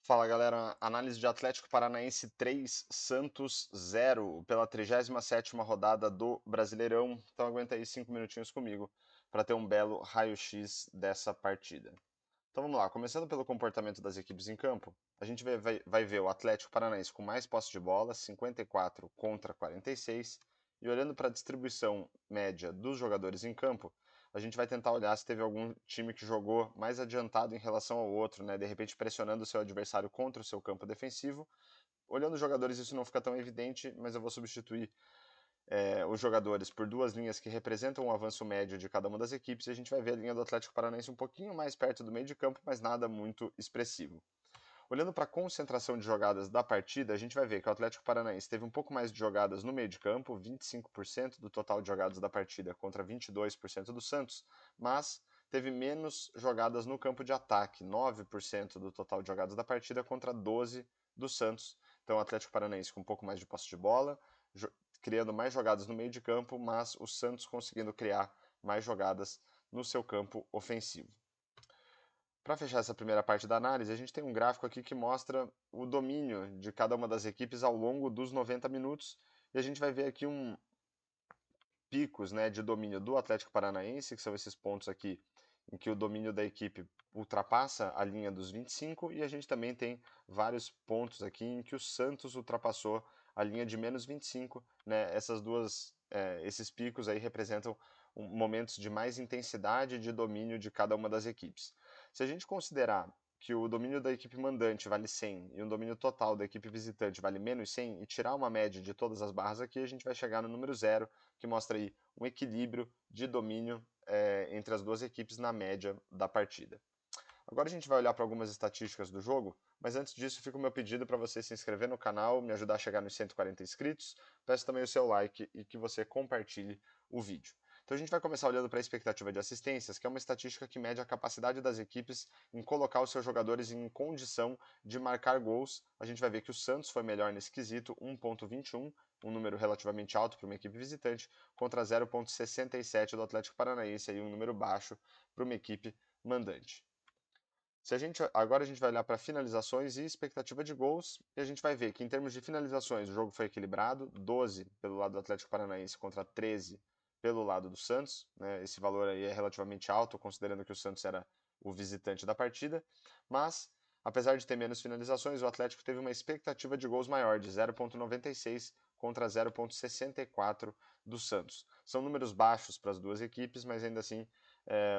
Fala galera, análise de Atlético Paranaense 3, Santos 0, pela 37ª rodada do Brasileirão. Então aguenta aí 5 minutinhos comigo para ter um belo raio-x dessa partida. Então vamos lá, começando pelo comportamento das equipes em campo, a gente vai ver o Atlético Paranaense com mais posse de bola, 54 contra 46, e olhando para a distribuição média dos jogadores em campo, a gente vai tentar olhar se teve algum time que jogou mais adiantado em relação ao outro, né? De repente pressionando o seu adversário contra o seu campo defensivo. Olhando os jogadores isso não fica tão evidente, mas eu vou substituir os jogadores por duas linhas que representam o avanço médio de cada uma das equipes, e a gente vai ver a linha do Atlético Paranaense um pouquinho mais perto do meio de campo, mas nada muito expressivo. Olhando para a concentração de jogadas da partida, a gente vai ver que o Atlético Paranaense teve um pouco mais de jogadas no meio de campo, 25% do total de jogadas da partida contra 22% do Santos, mas teve menos jogadas no campo de ataque, 9% do total de jogadas da partida contra 12% do Santos. Então o Atlético Paranaense com um pouco mais de posse de bola, criando mais jogadas no meio de campo, mas o Santos conseguindo criar mais jogadas no seu campo ofensivo. Para fechar essa primeira parte da análise, a gente tem um gráfico aqui que mostra o domínio de cada uma das equipes ao longo dos 90 minutos, e a gente vai ver aqui picos, né, de domínio do Atlético Paranaense, que são esses pontos aqui em que o domínio da equipe ultrapassa a linha dos 25, e a gente também tem vários pontos aqui em que o Santos ultrapassou a linha de menos 25, né? Esses picos aí representam momentos de mais intensidade de domínio de cada uma das equipes. Se a gente considerar que o domínio da equipe mandante vale 100 e o domínio total da equipe visitante vale menos 100 e tirar uma média de todas as barras aqui, a gente vai chegar no número zero, que mostra aí um equilíbrio de domínio entre as duas equipes na média da partida. Agora a gente vai olhar para algumas estatísticas do jogo, mas antes disso fica o meu pedido para você se inscrever no canal, me ajudar a chegar nos 140 inscritos, peço também o seu like e que você compartilhe o vídeo. Então a gente vai começar olhando para a expectativa de assistências, que é uma estatística que mede a capacidade das equipes em colocar os seus jogadores em condição de marcar gols. A gente vai ver que o Santos foi melhor nesse quesito, 1.21, um número relativamente alto para uma equipe visitante, contra 0.67 do Atlético Paranaense, aí um número baixo para uma equipe mandante. Agora a gente vai olhar para finalizações e expectativa de gols, e a gente vai ver que em termos de finalizações o jogo foi equilibrado, 12 pelo lado do Atlético Paranaense contra 13 pelo lado do Santos, né? Esse valor aí é relativamente alto, considerando que o Santos era o visitante da partida, mas apesar de ter menos finalizações, o Atlético teve uma expectativa de gols maior, de 0.96 contra 0.64 do Santos. São números baixos para as duas equipes, mas ainda assim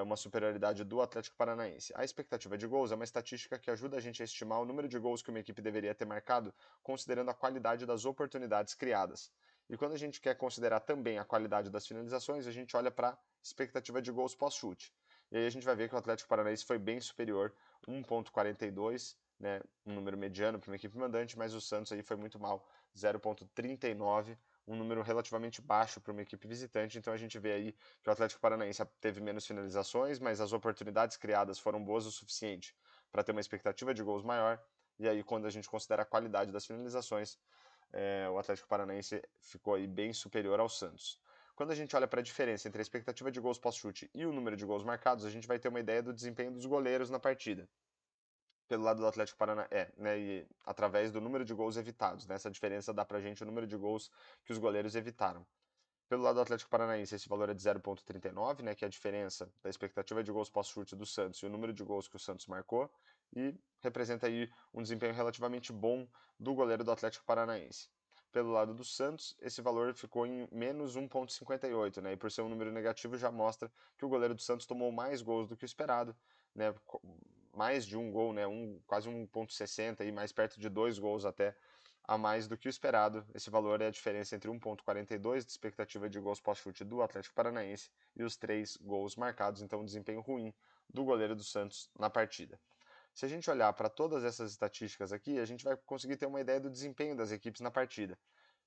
uma superioridade do Atlético Paranaense. A expectativa de gols é uma estatística que ajuda a gente a estimar o número de gols que uma equipe deveria ter marcado, considerando a qualidade das oportunidades criadas. E quando a gente quer considerar também a qualidade das finalizações, a gente olha para a expectativa de gols pós-chute. E aí a gente vai ver que o Atlético Paranaense foi bem superior, 1.42, né, um número mediano para uma equipe mandante, mas o Santos aí foi muito mal, 0.39, um número relativamente baixo para uma equipe visitante. Então a gente vê aí que o Atlético Paranaense teve menos finalizações, mas as oportunidades criadas foram boas o suficiente para ter uma expectativa de gols maior. E aí, quando a gente considera a qualidade das finalizações, o Atlético Paranaense ficou aí bem superior ao Santos. Quando a gente olha para a diferença entre a expectativa de gols pós-chute e o número de gols marcados, a gente vai ter uma ideia do desempenho dos goleiros na partida. Pelo lado do Atlético Paranaense, né, e através do número de gols evitados. Né, essa diferença dá para a gente o número de gols que os goleiros evitaram. Pelo lado do Atlético Paranaense, esse valor é de 0,39, né, que é a diferença da expectativa de gols pós-chute do Santos e o número de gols que o Santos marcou, e representa aí um desempenho relativamente bom do goleiro do Atlético Paranaense. Pelo lado do Santos, esse valor ficou em menos 1,58, né, e por ser um número negativo já mostra que o goleiro do Santos tomou mais gols do que o esperado, né, mais de um gol, né, quase 1,60 e mais perto de dois gols até a mais do que o esperado. Esse valor é a diferença entre 1,42 de expectativa de gols pós-chute do Atlético Paranaense e os 3 gols marcados, então um desempenho ruim do goleiro do Santos na partida. Se a gente olhar para todas essas estatísticas aqui, a gente vai conseguir ter uma ideia do desempenho das equipes na partida.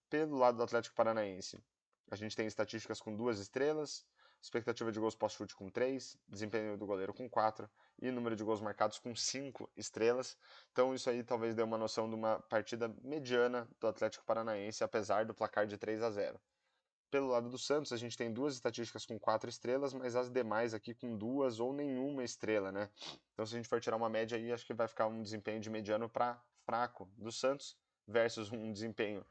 Pelo lado do Atlético Paranaense, a gente tem estatísticas com 2 estrelas, expectativa de gols pós-chute com 3, desempenho do goleiro com 4 e número de gols marcados com 5 estrelas. Então isso aí talvez dê uma noção de uma partida mediana do Atlético Paranaense, apesar do placar de 3-0. Pelo lado do Santos, a gente tem duas estatísticas com 4 estrelas, mas as demais aqui com 2 ou nenhuma estrela, né? Então, se a gente for tirar uma média aí, acho que vai ficar um desempenho de mediano para fraco do Santos versus um desempenho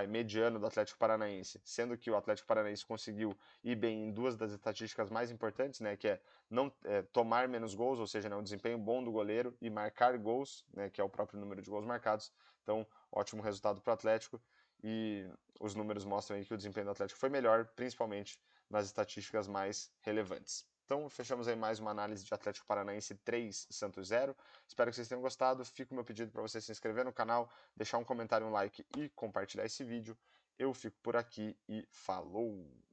mediano do Atlético Paranaense, sendo que o Atlético Paranaense conseguiu ir bem em duas das estatísticas mais importantes, né, que é não tomar menos gols, ou seja, né, um desempenho bom do goleiro e marcar gols, né, que é o próprio número de gols marcados. Então, ótimo resultado para o Atlético e os números mostram aí que o desempenho do Atlético foi melhor, principalmente nas estatísticas mais relevantes. Então, fechamos aí mais uma análise de Atlético Paranaense 3, Santos 0. Espero que vocês tenham gostado. Fica o meu pedido para você se inscrever no canal, deixar um comentário, um like e compartilhar esse vídeo. Eu fico por aqui e falou!